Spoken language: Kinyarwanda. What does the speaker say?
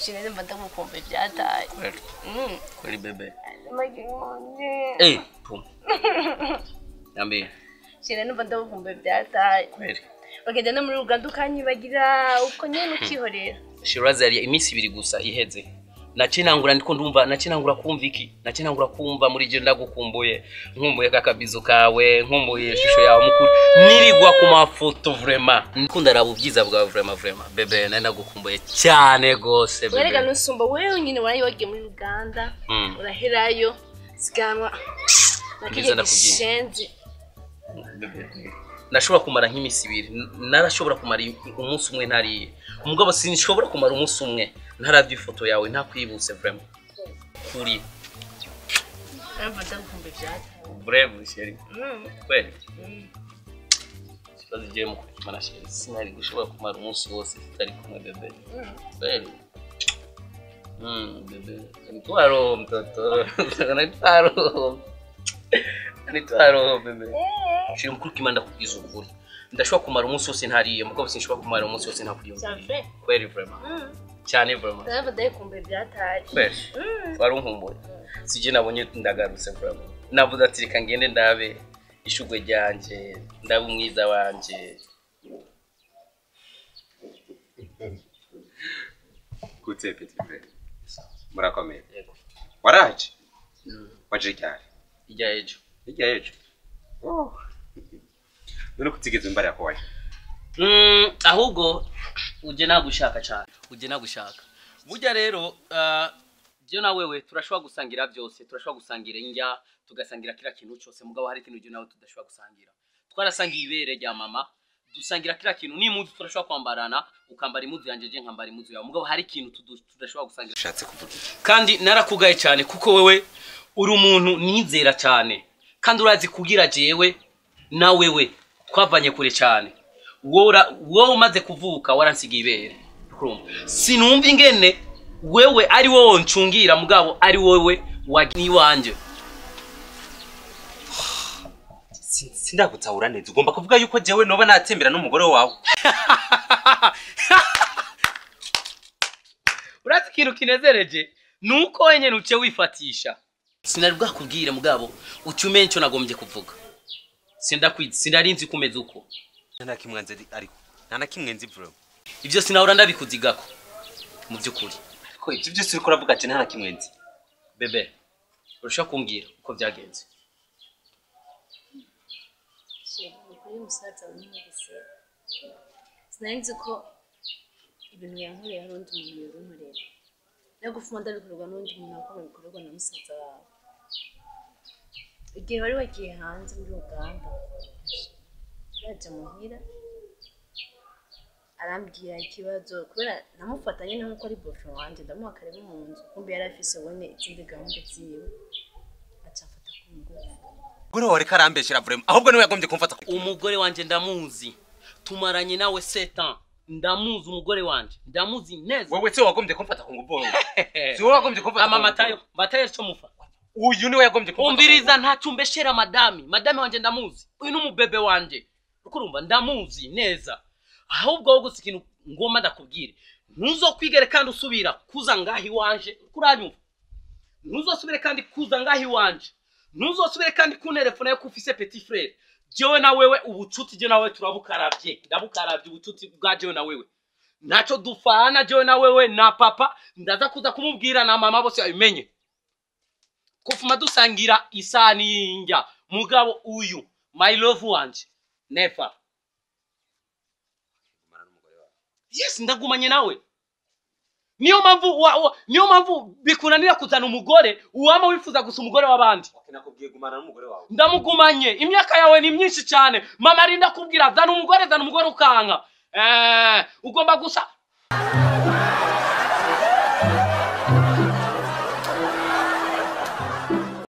Sinari mba ndagukumbuye byataye. Kweli bebe. Pum. Yambi. Sinari mba ndagukumbuye byataye. Kweli. Bagenda no muri Uganda ukanyibagira uko nyene ukihorera. Shirazari iminsi 2 gusa iheze. Nacinangura ndiko ndumva nacinangura kumva iki? Nacinangura kumva muri je ndagukumbuye. Nkumbuye kakabizo kawe, nkumbuye ishusho yawe mukuru. Nirigwa ku mafoto vraiment. Ndikunda raba ubyiza bwa vraiment. Bebe nenda gukumbuye cyane gose bebe. Wereka nusumba wewe nyine warayibagiye muri Uganda. Uraherayo siganwa. Nakije gishenzi. Nashobora kumara nk'imisi 2. Narashobora kumara umunsi umwe ntari. Umugabo sinishobora kumara umunsi umwe. Ntaravye ifoto yawe nta kwibuse vraiment. Kuri. Abada kumbe byata. Breve chérie. Kweli. Sibazi je mu kumara chérie. Sinari gushobora kumara umunsi wose tutari kumwe bebe. Kweli. Bebe. Nitwaro mtoto. Nitwaro bebe. Shiri mukuru kimanda kugiza ukuri. Ndashobora kumara umunsi wose ntariye, mugabo sinshobora kumara umunsi wose ntakuyumva. Kweli vraiment. Cyane vraiment. Abada kumbe byataye. Kweli. Warunkumbuye. Sije nabonye ndagarutse vraiment. Navuze ati reka ngende ndabe ishugwe ryanje, ndabe umwiza wanje. Gute petit frère. Murakomeye. Waraje? Waje cyane. Ijya ejo. None kutigeze mbara yako waje. Ahubwo uje nagushaka cyane. Burya rero je na wewe turashobora gusangira byose, turashobora gusangira injya, tugasangira kila kintu cyose, mugabo hari kintu je nawe tudashobora gusangira. Twarasangiye ibere rya mama, dusangira kila kintu ni impuzu turashobora kwambarana, ukambara impuzu yanje je nkambara impuzu yawe, mugabo hari kintu tudashobora gusangira. Shatse kuvuga. Kandi narakugaye cyane kuko wewe uri umuntu nizera cyane. Kandi urazi kugira jewe na wewe twavanye kure cyane. Wowe umaze kuvuka waransigiye ibere. Sinumva ingene wewe ari wowe ncungira mugabo ari wowe wagini wanje. Sindagutahura neza. Ugomba kuvuga yuko jewe noba natembera n'umugore wawe. Urazi ikintu kinezereje nuko wenye nuce wifatisha. Sinari bwakubwire mugabo ucyumenye cyo nagombye kuvuga. Sindarinzi kumeze uko. Nta kimwanze ariko. Nta kimwenzi bro. Ibyo sinahora ndabikuzigako. Mu byukuri. Ko ibyo byose uri kuravuga ati nta kimwenzi. Bebe. Urusha kumbwira uko byagenze. Kuri musaza w'umugese. Sinanzi ko ibintu yankoreye harundi umuntu yorumurera. Nagufuma ndabikorwa n'undi muntu akora bikorwa na musaza wawe. Igihe bari wagiye hanze muri Uganda. Yaje muhira. Arambwira ikibazo kubera namufatanye n'uko ari boyfriend wanje ndamuha kare mu nzu kumbe yari afise wone ikindi gahunda ziwe acafata ku ngufu. Gore wari karambeshera vraiment ahubwo niwe yagombye kumfata. Umugore wanje ndamuzi. Tumaranye nawe 7 ans. Ndamuzi umugore wanje. Ndamuzi neza. Wewe se wagombye kumfata ku ngufu. Si wowe wagombye kumfata. Ama Matayo cyo mufa. Uyu niwe yagombye kumfata. Umbiriza ntacumbeshera madame wanje ndamuzi. Uyu numubebe wanje. Ukurumva ndamuzi neza. Ahubwo wo gusikintu ngoma ndakubwire. Ntuzokwigere kandi usubira kuza ngahi wanje. Kuranyumva. Ntuzosubire kandi kuza ngahi wanje. Ntuzosubire kandi kunterefona yo kufise petit frère. Jewe na wewe ubucuti je na wewe turabukaravye. Ndabukaravye ubucuti bwa jewe na wewe. Nacho dufana jewe na wewe na papa ndaza kuza kumubwira na mama bose abimenye. Kufuma dusangira isani y'injya. Mugabo uyu my love wanje. Never. Yes, ndagumanye nawe. Niyo mpamvu bikunanira kuzana umugore uwama wifuza gusa umugore w'abandi. Nakubwiye gumana n'umugore wawe. Ndamugumanye. Imyaka yawe ni myinshi cyane. Mama arinda kubwira zana umugore ukanka. Ugomba gusa